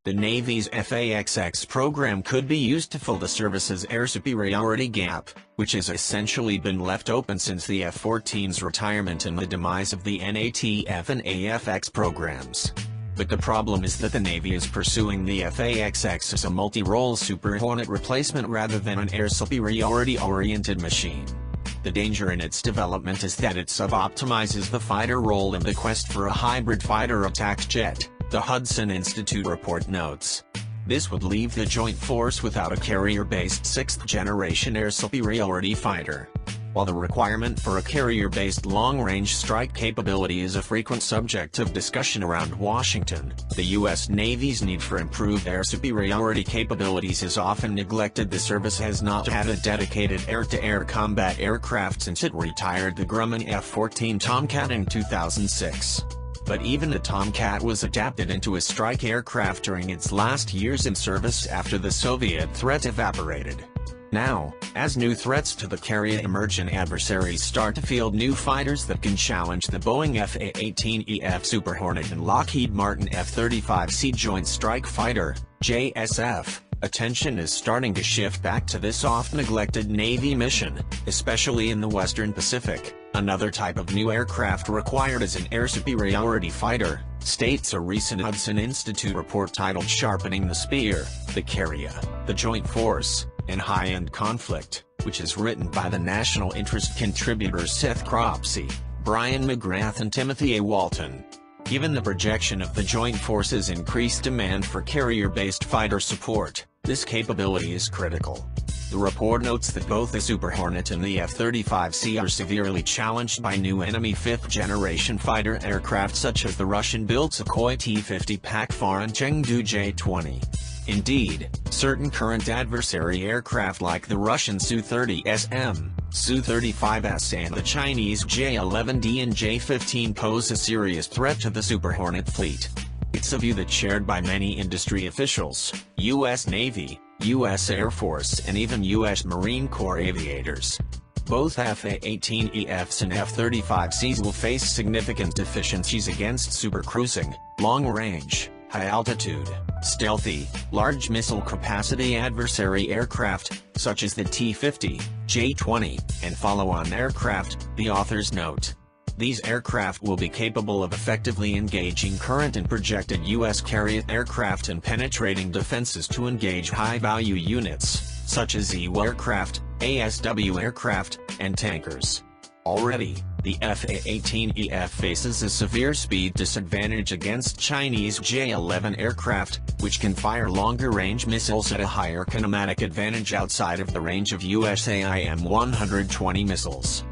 The Navy's FAXX program could be used to fill the service's air superiority gap, which has essentially been left open since the F-14's retirement and the demise of the NATF and AFX programs. But the problem is that the Navy is pursuing the FAXX as a multi-role Super Hornet replacement rather than an air superiority-oriented machine. The danger in its development is that it sub-optimizes the fighter role in the quest for a hybrid fighter attack jet, the Hudson Institute report notes. This would leave the joint force without a carrier-based sixth-generation air superiority fighter. While the requirement for a carrier-based long-range strike capability is a frequent subject of discussion around Washington, the U.S. Navy's need for improved air superiority capabilities is often neglected. The service has not had a dedicated air-to-air combat aircraft since it retired the Grumman F-14 Tomcat in 2006. But even the Tomcat was adapted into a strike aircraft during its last years in service after the Soviet threat evaporated. Now, as new threats to the carrier emerge and adversaries start to field new fighters that can challenge the Boeing F-A-18EF Super Hornet and Lockheed Martin F-35C Joint Strike Fighter, JSF, attention is starting to shift back to this oft-neglected Navy mission, especially in the Western Pacific. Another type of new aircraft required as an air superiority fighter, states a recent Hudson Institute report titled Sharpening the Spear, the Carrier, the Joint Force, and High-End Conflict, which is written by the national interest contributors Seth Cropsey, Brian McGrath and Timothy A. Walton. Given the projection of the Joint Force's increased demand for carrier-based fighter support, this capability is critical. The report notes that both the Super Hornet and the F-35C are severely challenged by new enemy fifth-generation fighter aircraft such as the Russian-built Sukhoi T-50 PAK-4 and Chengdu J-20. Indeed, certain current adversary aircraft like the Russian Su-30SM, Su-35S and the Chinese J-11D and J-15 pose a serious threat to the Super Hornet fleet. It's a view that's shared by many industry officials, U.S. Navy, U.S. Air Force and even U.S. Marine Corps aviators. Both F-A-18EFs and F-35Cs will face significant deficiencies against supercruising, long-range, high-altitude, stealthy, large missile capacity adversary aircraft, such as the T-50, J-20, and follow-on aircraft, the authors note. These aircraft will be capable of effectively engaging current and projected U.S. carrier aircraft and penetrating defenses to engage high-value units, such as EW aircraft, ASW aircraft, and tankers. Already, the F-A-18EF faces a severe speed disadvantage against Chinese J-11 aircraft, which can fire longer-range missiles at a higher kinematic advantage outside of the range of US AIM-120 missiles.